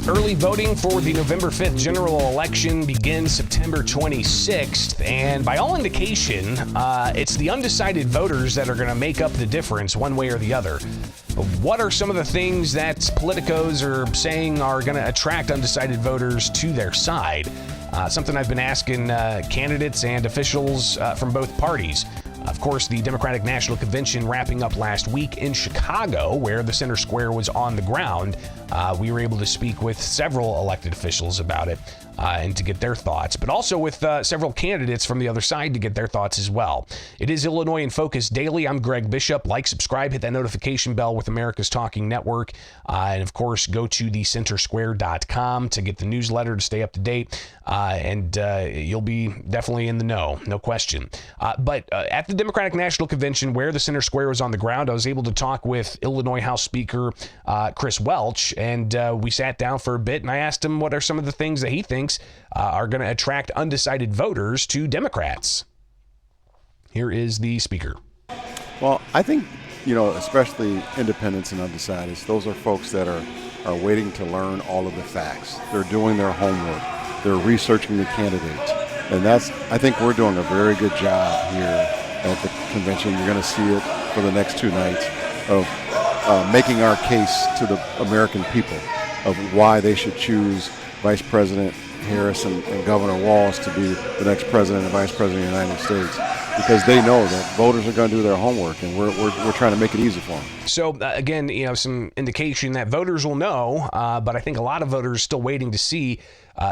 Early voting for the November 5th general election begins September 26th, and by all indication, it's the undecided voters that are going to make up the difference one way or the other. What are some of the things that politicos are saying are going to attract undecided voters to their side? Something I've been asking candidates and officials from both parties. Of course, the Democratic National Convention wrapping up last week in Chicago, where the center square was on the ground. We were able to speak with several elected officials about it and to get their thoughts, but also with several candidates from the other side to get their thoughts as well. It is Illinois in Focus Daily. I'm Greg Bishop. Like, subscribe, hit that notification bell with America's Talking Network. And of course, go to thecentersquare.com to get the newsletter to stay up to date. And you'll be definitely in the know, no question. But at the Democratic National Convention, where the center square was on the ground, I was able to talk with Illinois House Speaker Chris Welch, and we sat down for a bit, and I asked him what are some of the things that he thinks are going to attract undecided voters to Democrats. Here is the speaker. Well, I think, especially independents and undecideds, those are folks that are waiting to learn all of the facts. They're doing their homework. They're researching the candidates. And I think we're doing a very good job here at the convention. You're going to see it for the next 2 nights of making our case to the American people of why they should choose Vice President Harris and Governor Walz to be the next president and vice president of the United States, because they know that voters are going to do their homework, and we're trying to make it easy for them. So again, some indication that voters will know, but I think a lot of voters are still waiting to see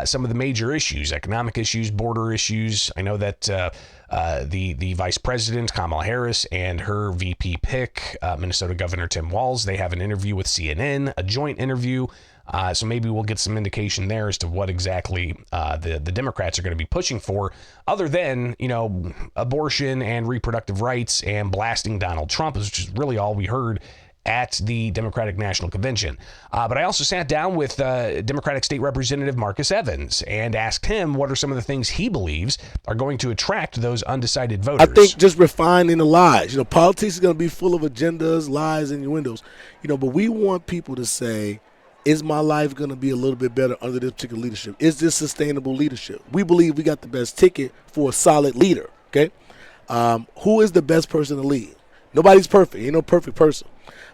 some of the major issues, economic issues, border issues. I know that the vice president, Kamala Harris, and her VP pick, Minnesota Governor Tim Walz, they have an interview with CNN, a joint interview. So maybe we'll get some indication there as to what exactly the Democrats are going to be pushing for, other than, abortion and reproductive rights and blasting Donald Trump, which is really all we heard at the Democratic National Convention. But I also sat down with Democratic State Representative Marcus Evans and asked him what are some of the things he believes are going to attract those undecided voters. I think just refining the lies. Politics is going to be full of agendas, lies, and innuendos. But we want people to say, is my life going to be a little bit better under this particular leadership? Is this sustainable leadership? We believe we got the best ticket for a solid leader, okay? Who is the best person to lead? Nobody's perfect. Ain't no perfect person.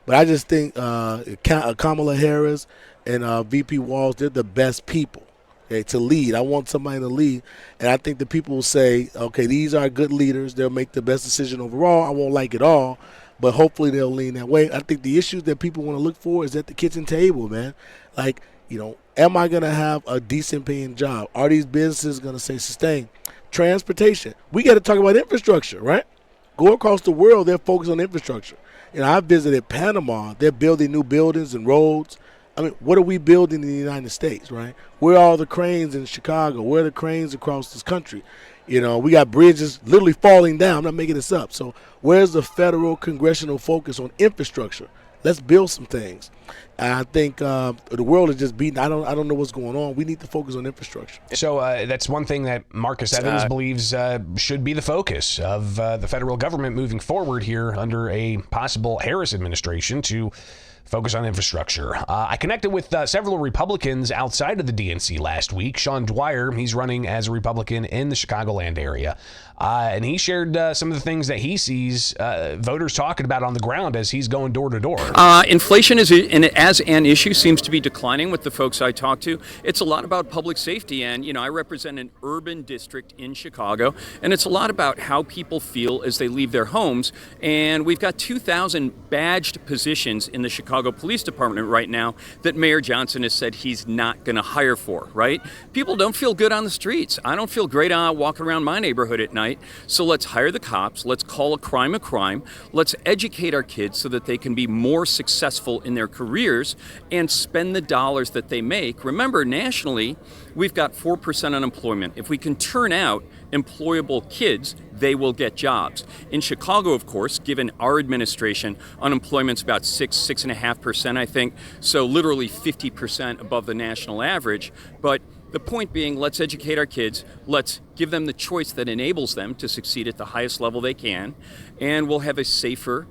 But I just think Kamala Harris and VP Walz, they're the best people, okay, to lead. I want somebody to lead, and I think the people will say, okay, these are good leaders. They'll make the best decision overall. I won't like it all, but hopefully they'll lean that way. I think the issues that people want to look for is at the kitchen table, man. Like, am I going to have a decent paying job? Are these businesses going to stay sustained? Transportation. We got to talk about infrastructure, right? Go across the world, they're focused on infrastructure. I visited Panama. They're building new buildings and roads. I mean, what are we building in the United States, right? Where are all the cranes in Chicago? Where are the cranes across this country? We got bridges literally falling down. I'm not making this up. So where's the federal congressional focus on infrastructure? Let's build some things. And I think the world is just beaten. I don't know what's going on. We need to focus on infrastructure. So that's one thing that Marcus Evans believes should be the focus of the federal government moving forward here under a possible Harris administration, to focus on infrastructure. I connected with several Republicans outside of the DNC last week. Sean Dwyer, he's running as a Republican in the Chicagoland area. And he shared some of the things that he sees voters talking about on the ground as he's going door to door. Inflation as an issue seems to be declining with the folks I talk to. It's a lot about public safety, and I represent an urban district in Chicago, and it's a lot about how people feel as they leave their homes. And we've got 2,000 badged positions in the Chicago Police Department right now that Mayor Johnson has said he's not going to hire for, right? People don't feel good on the streets. I don't feel great walking around my neighborhood at night. So let's hire the cops. Let's call a crime a crime. Let's educate our kids so that they can be more successful in their careers and spend the dollars that they make. Remember, nationally, we've got 4% unemployment. If we can turn out employable kids, they will get jobs. In Chicago, of course, given our administration, unemployment's about 6.5%, I think. So literally 50% above the national average. But the point being, let's educate our kids. Let's give them the choice that enables them to succeed at the highest level they can. And we'll have a safer,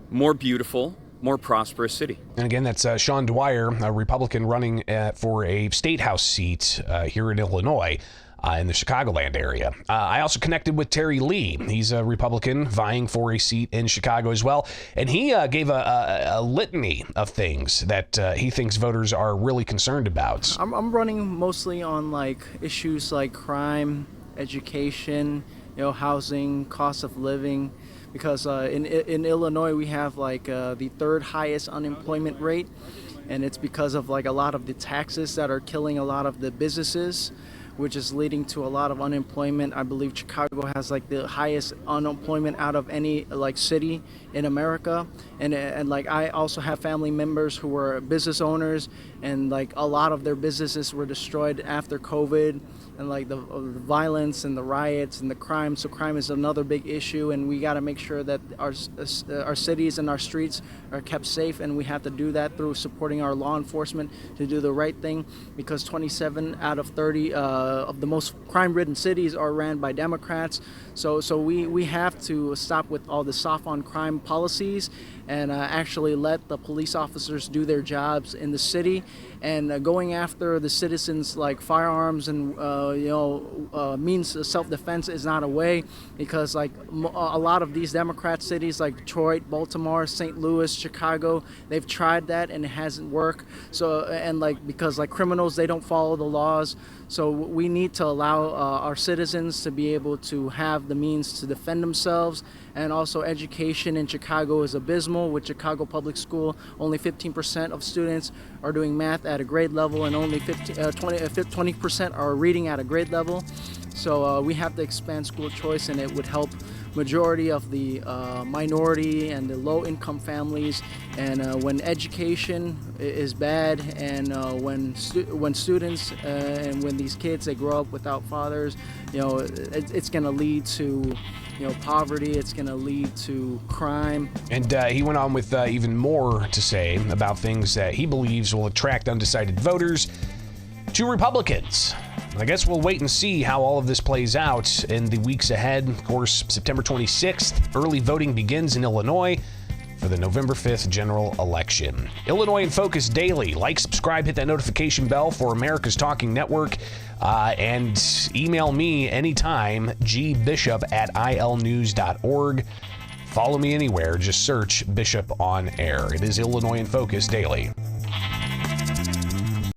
more beautiful, more prosperous city. And again, that's Sean Dwyer, a Republican running for a state house seat here in Illinois. In the Chicagoland area. I also connected with Terry Lee. He's a Republican vying for a seat in Chicago as well. And he gave a litany of things that he thinks voters are really concerned about. I'm running mostly on like issues like crime, education, housing, cost of living, because in Illinois we have like the third highest unemployment rate, and it's because of like a lot of the taxes that are killing a lot of the businesses, which is leading to a lot of unemployment. I believe Chicago has like the highest unemployment out of any like city in America. And like I also have family members who were business owners, and like a lot of their businesses were destroyed after COVID, and like the violence and the riots and the crime. So crime is another big issue, and we got to make sure that our cities and our streets are kept safe, and we have to do that through supporting our law enforcement to do the right thing, because 27 out of 30 of the most crime-ridden cities are ran by Democrats. So we have to stop with all the soft on crime policies and actually let the police officers do their jobs in the city, and going after the citizens like firearms and means of self-defense is not a way, because like a lot of these Democrat cities like Detroit, Baltimore, St. Louis, Chicago, they've tried that and it hasn't worked. So and like because like criminals, they don't follow the laws. So we need to allow our citizens to be able to have the means to defend themselves. And also education in Chicago is abysmal. With Chicago Public School, only 15% of students are doing math at a grade level, and only 20% are reading at a grade level. So we have to expand school choice, and it would help majority of the minority and the low-income families. And when education is bad, and when students and when these kids, they grow up without fathers, it's going to lead to poverty. It's going to lead to crime. And he went on with even more to say about things that he believes will attract undecided voters to Republicans. I guess we'll wait and see how all of this plays out in the weeks ahead. Of course, September 26th, early voting begins in Illinois for the November 5th general election. Illinois in Focus Daily. Like, subscribe, hit that notification bell for America's Talking Network, and email me anytime, gbishop@ilnews.org. Follow me anywhere. Just search Bishop on Air. It is Illinois in Focus Daily.